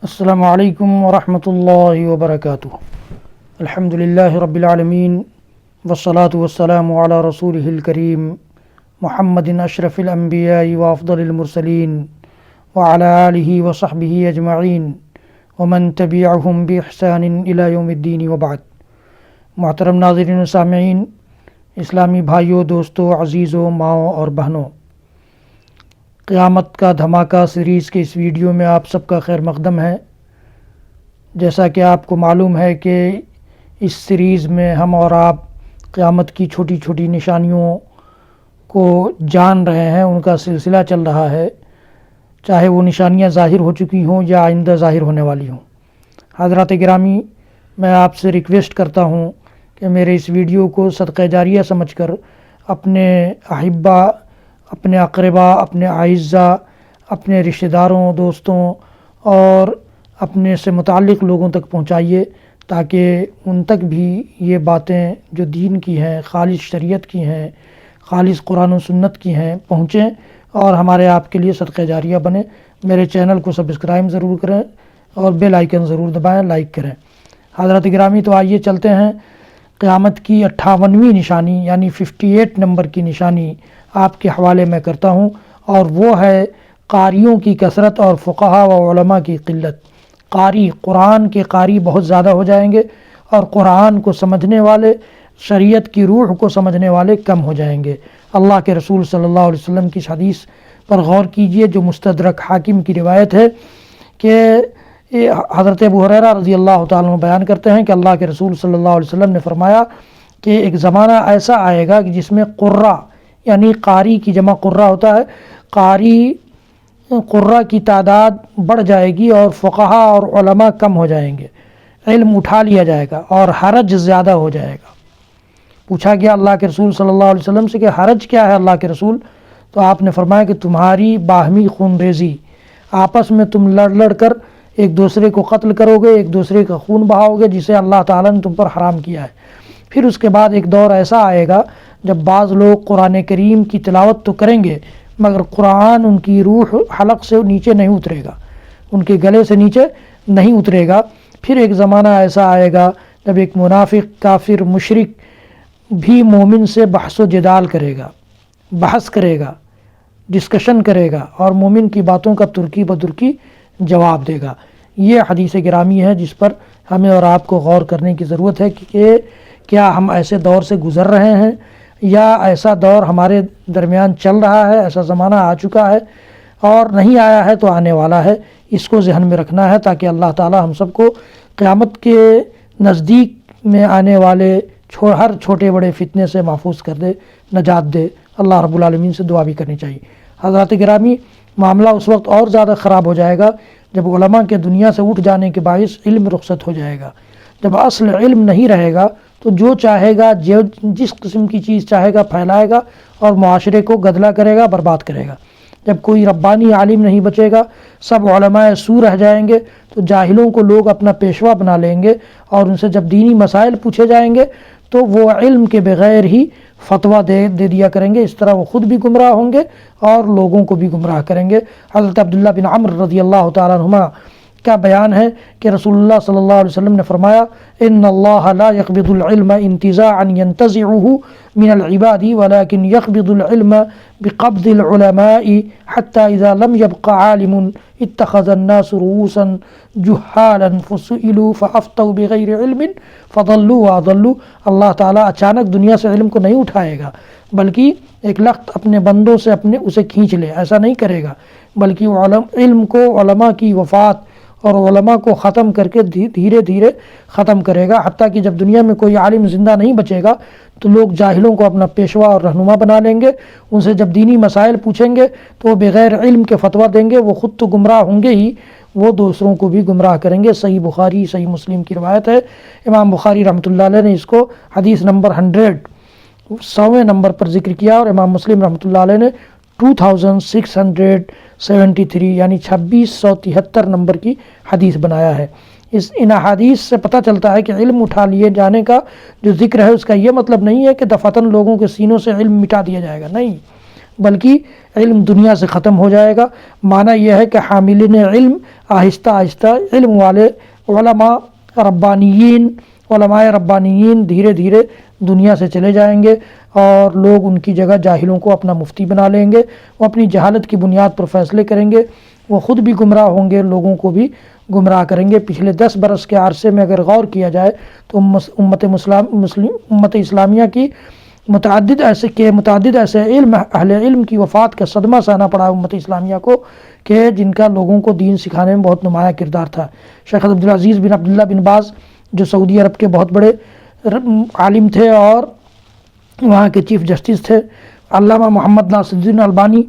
السلام علیکم ورحمۃ اللہ وبرکاتہ۔ الحمد للہ رب العالمین والصلاة والسلام علی رسولہ الکریم محمد اشرف الانبیاء وافضل المرسلین وعلی آلہ وصحبہ اجمعین ومن تبعہم بإحسان الی یوم الدین وبعد۔ محترم ناظرین و سامعین، اسلامی بھائیوں، دوستوں، عزیزوں، ماؤں اور بہنوں، قیامت کا دھماکہ سیریز کے اس ویڈیو میں آپ سب کا خیر مقدم ہے۔ جیسا کہ آپ کو معلوم ہے کہ اس سیریز میں ہم اور آپ قیامت کی چھوٹی چھوٹی نشانیوں کو جان رہے ہیں، ان کا سلسلہ چل رہا ہے، چاہے وہ نشانیاں ظاہر ہو چکی ہوں یا آئندہ ظاہر ہونے والی ہوں۔ حضرات گرامی، میں آپ سے ریکویسٹ کرتا ہوں کہ میرے اس ویڈیو کو صدقہ جاریہ سمجھ کر اپنے احبہ، اپنے اقربا، اپنے اعزہ، اپنے رشتہ داروں، دوستوں اور اپنے سے متعلق لوگوں تک پہنچائیے، تاکہ ان تک بھی یہ باتیں جو دین کی ہیں، خالص شریعت کی ہیں، خالص قرآن و سنت کی ہیں، پہنچیں اور ہمارے آپ کے لیے صدقہ جاریہ بنے۔ میرے چینل کو سبسکرائب ضرور کریں اور بیل آئیکن ضرور دبائیں، لائک کریں۔ حضرات گرامی، تو آئیے چلتے ہیں قیامت کی 58ویں نشانی یعنی 58 نمبر کی نشانی آپ کے حوالے میں کرتا ہوں، اور وہ ہے قاریوں کی کثرت اور فقہا و علماء کی قلت۔ قاری، قرآن کے قاری بہت زیادہ ہو جائیں گے، اور قرآن کو سمجھنے والے، شریعت کی روح کو سمجھنے والے کم ہو جائیں گے۔ اللہ کے رسول صلی اللہ علیہ وسلم کی حدیث پر غور کیجئے، جو مستدرک حاکم کی روایت ہے کہ حضرت ابو ہریرہ رضی اللہ تعالیٰ عنہ بیان کرتے ہیں کہ اللہ کے رسول صلی اللہ علیہ وسلم نے فرمایا کہ ایک زمانہ ایسا آئے گا کہ جس میں قرہ یعنی قاری کی جمع قرہ ہوتا ہے، قاری قرہ کی تعداد بڑھ جائے گی اور فقہا اور علماء کم ہو جائیں گے، علم اٹھا لیا جائے گا اور حرج زیادہ ہو جائے گا۔ پوچھا گیا اللہ کے رسول صلی اللہ علیہ وسلم سے کہ حرج کیا ہے اللہ کے رسول؟ تو آپ نے فرمایا کہ تمہاری باہمی خون ریزی، آپس میں تم لڑ لڑ کر ایک دوسرے کو قتل کرو گے، ایک دوسرے کا خون بہاؤ گے، جسے اللہ تعالیٰ نے تم پر حرام کیا ہے۔ پھر اس کے بعد ایک دور ایسا آئے گا جب بعض لوگ قرآن کریم کی تلاوت تو کریں گے، مگر قرآن ان کی روح حلق سے نیچے نہیں اترے گا، ان کے گلے سے نیچے نہیں اترے گا۔ پھر ایک زمانہ ایسا آئے گا جب ایک منافق، کافر، مشرک بھی مومن سے بحث و جدال کرے گا، بحث کرے گا، ڈسکشن کرے گا، اور مومن کی باتوں کا ترکی بدرکی جواب دے گا۔ یہ حدیث گرامی ہے جس پر ہمیں اور آپ کو غور کرنے کی ضرورت ہے کہ کیا ہم ایسے دور سے گزر رہے ہیں، یا ایسا دور ہمارے درمیان چل رہا ہے، ایسا زمانہ آ چکا ہے، اور نہیں آیا ہے تو آنے والا ہے۔ اس کو ذہن میں رکھنا ہے تاکہ اللہ تعالی ہم سب کو قیامت کے نزدیک میں آنے والے ہر چھوٹے بڑے فتنے سے محفوظ کر دے، نجات دے۔ اللہ رب العالمین سے دعا بھی کرنی چاہیے۔ حضرات گرامی، معاملہ اس وقت اور زیادہ خراب ہو جائے گا جب علماء کے دنیا سے اٹھ جانے کے باعث علم رخصت ہو جائے گا۔ جب اصل علم نہیں رہے گا تو جو چاہے گا، جس قسم کی چیز چاہے گا پھیلائے گا اور معاشرے کو گدلا کرے گا، برباد کرے گا۔ جب کوئی ربانی عالم نہیں بچے گا، سب علماء سو رہ جائیں گے، تو جاہلوں کو لوگ اپنا پیشوا بنا لیں گے، اور ان سے جب دینی مسائل پوچھے جائیں گے تو وہ علم کے بغیر ہی فتویٰ دے دیا کریں گے۔ اس طرح وہ خود بھی گمراہ ہوں گے اور لوگوں کو بھی گمراہ کریں گے۔ حضرت عبداللہ بن عمرو رضی اللہ تعالیٰ عنہما کا بیان ہے کہ رسول اللہ صلی اللہ علیہ وسلم نے فرمایا، ان اللہ لا يقبض العلم انتزاعا ينتزعه من العباد ولكن يقبض العلم بقبض العلماء حتى اذا لم يبق عالم اتخذ الناس رؤوسا جهالا فسئلوا فافتوا بغیر علم فضلوا واضلوا۔ اللہ تعالیٰ اچانک دنیا سے علم کو نہیں اٹھائے گا، بلکہ ایک لخت اپنے بندوں سے اسے کھینچ لے، ایسا نہیں کرے گا، بلکہ علم کو، علماء کی وفات اور علماء کو ختم کر کے دھیرے دھیرے ختم کرے گا، حتیٰ کہ جب دنیا میں کوئی عالم زندہ نہیں بچے گا تو لوگ جاہلوں کو اپنا پیشوا اور رہنما بنا لیں گے۔ ان سے جب دینی مسائل پوچھیں گے تو وہ بغیر علم کے فتویٰ دیں گے، وہ خود تو گمراہ ہوں گے ہی، وہ دوسروں کو بھی گمراہ کریں گے۔ صحیح بخاری، صحیح مسلم کی روایت ہے۔ امام بخاری رحمۃ اللہ علیہ نے اس کو حدیث نمبر 100 نمبر پر ذکر کیا، اور امام مسلم رحمۃ اللہ علیہ نے 2673 یعنی 2673 نمبر کی حدیث بنایا ہے۔ ان احادیث سے پتہ چلتا ہے کہ علم اٹھا لیے جانے کا جو ذکر ہے، اس کا یہ مطلب نہیں ہے کہ دفعتاً لوگوں کے سینوں سے علم مٹا دیا جائے گا، نہیں، بلکہ علم دنیا سے ختم ہو جائے گا۔ معنی یہ ہے کہ حاملین علم آہستہ آہستہ علم والے علماء ربانیین دھیرے دھیرے دنیا سے چلے جائیں گے، اور لوگ ان کی جگہ جاہلوں کو اپنا مفتی بنا لیں گے۔ وہ اپنی جہالت کی بنیاد پر فیصلے کریں گے، وہ خود بھی گمراہ ہوں گے، لوگوں کو بھی گمراہ کریں گے۔ پچھلے 10 برس کے عرصے میں اگر غور کیا جائے تو امت اسلامیہ کی متعدد ایسے اہل علم کی وفات کا صدمہ سہنا پڑا امت اسلامیہ کو، کہ جن کا لوگوں کو دین سکھانے میں بہت نمایاں کردار تھا۔ شیخ عبدالعزیز بن عبداللہ بن باز جو سعودی عرب کے بہت بڑے عالم تھے اور وہاں کے چیف جسٹس تھے، علامہ محمد ناصر الدین البانی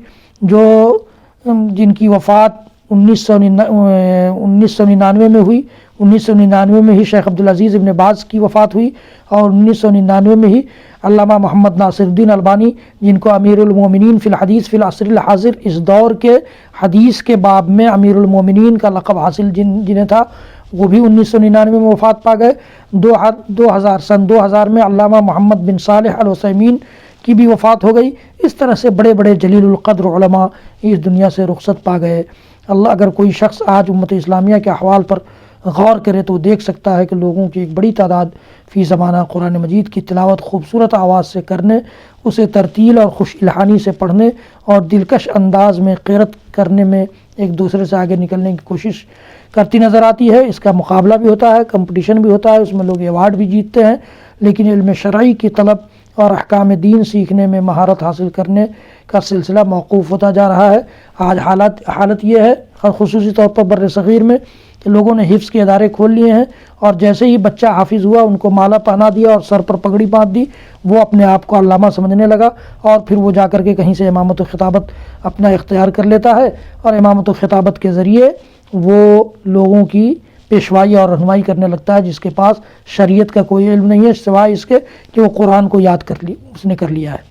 جن کی وفات 1999 میں ہوئی۔ 1999 میں ہی شیخ عبدالعزیز ابن باز کی وفات ہوئی، اور 1999 میں ہی علامہ محمد ناصر الدین البانی، جن کو امیر المومنین فی الحدیث فی العصر الحاضر، اس دور کے حدیث کے باب میں امیر المومنین کا لقب حاصل جنہیں تھا، وہ بھی 1999 میں وفات پا گئے۔ 2000 میں علامہ محمد بن صالح العثیمین کی بھی وفات ہو گئی۔ اس طرح سے بڑے بڑے جلیل القدر علماء اس دنیا سے رخصت پا گئے۔ اگر کوئی شخص آج امت اسلامیہ کے احوال پر غور کرے تو دیکھ سکتا ہے کہ لوگوں کی ایک بڑی تعداد فی زمانہ قرآن مجید کی تلاوت خوبصورت آواز سے کرنے، اسے ترتیل اور خوش الحانی سے پڑھنے اور دلکش انداز میں قرأت کرنے میں ایک دوسرے سے آگے نکلنے کی کوشش کرتی نظر آتی ہے۔ اس کا مقابلہ بھی ہوتا ہے، کمپٹیشن بھی ہوتا ہے، اس میں لوگ ایوارڈ بھی جیتتے ہیں، لیکن علم شرعی کی طلب اور احکام دین سیکھنے میں مہارت حاصل کرنے کا سلسلہ موقوف ہوتا جا رہا ہے۔ آج حالت یہ ہے، خصوصی طور پر بر صغیر میں، کہ لوگوں نے حفظ کے ادارے کھول لیے ہیں، اور جیسے ہی بچہ حافظ ہوا ان کو مالا پہنا دیا اور سر پر پگڑی باندھ دی، وہ اپنے آپ کو علامہ سمجھنے لگا، اور پھر وہ جا کر کے کہیں سے امامت و خطابت اپنا اختیار کر لیتا ہے، اور امامت و خطابت کے ذریعے وہ لوگوں کی پیشوائی اور رہنمائی کرنے لگتا ہے، جس کے پاس شریعت کا کوئی علم نہیں ہے سوائے اس کے کہ وہ قرآن کو یاد اس نے کر لیا ہے۔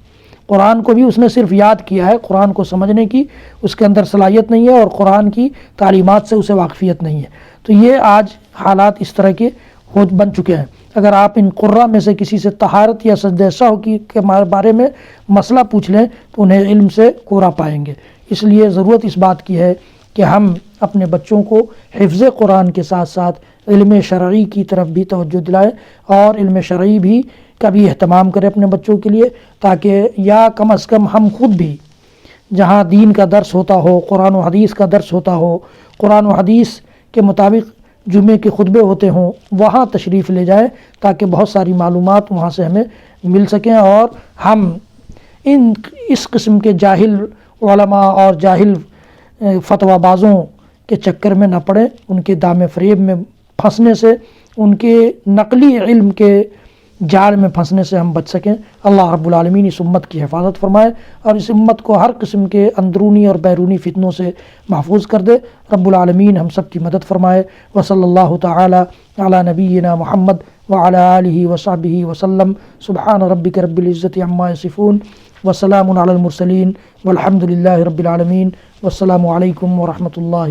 قرآن کو بھی اس نے صرف یاد کیا ہے، قرآن کو سمجھنے کی اس کے اندر صلاحیت نہیں ہے، اور قرآن کی تعلیمات سے اسے واقفیت نہیں ہے۔ تو یہ آج حالات اس طرح کے بن چکے ہیں۔ اگر آپ ان قراء میں سے کسی سے طہارت یا سجدہ سہو کے بارے میں مسئلہ پوچھ لیں تو انہیں علم سے کورا پائیں گے۔ اس لیے ضرورت اس بات کی ہے کہ ہم اپنے بچوں کو حفظ قرآن کے ساتھ ساتھ علم شرعی کی طرف بھی توجہ دلائیں، اور علم شرعی بھی کا بھی اہتمام کریں اپنے بچوں کے لیے، تاکہ یا کم از کم ہم خود بھی جہاں دین کا درس ہوتا ہو، قرآن و حدیث کا درس ہوتا ہو، قرآن و حدیث کے مطابق جمعے کے خطبے ہوتے ہوں، وہاں تشریف لے جائیں، تاکہ بہت ساری معلومات وہاں سے ہمیں مل سکیں، اور ہم اس قسم کے جاہل علماء اور جاہل فتویٰ بازوں کے چکر میں نہ پڑیں، ان کے دام فریب میں پھنسنے سے، ان کے نقلی علم کے جال میں پھنسنے سے ہم بچ سکیں۔ اللہ رب العالمین اس امت کی حفاظت فرمائے، اور اس امت کو ہر قسم کے اندرونی اور بیرونی فتنوں سے محفوظ کر دے۔ رب العالمین ہم سب کی مدد فرمائے۔ وصلی اللہ تعالی علی نبینا محمد وعلی آلہ وصحبہ وسلم۔ سبحان ربک رب العزت عما یصفون، وسلام علی المرسلین، والحمد للہ رب العالمین، والسلام علیکم ورحمۃ اللہ۔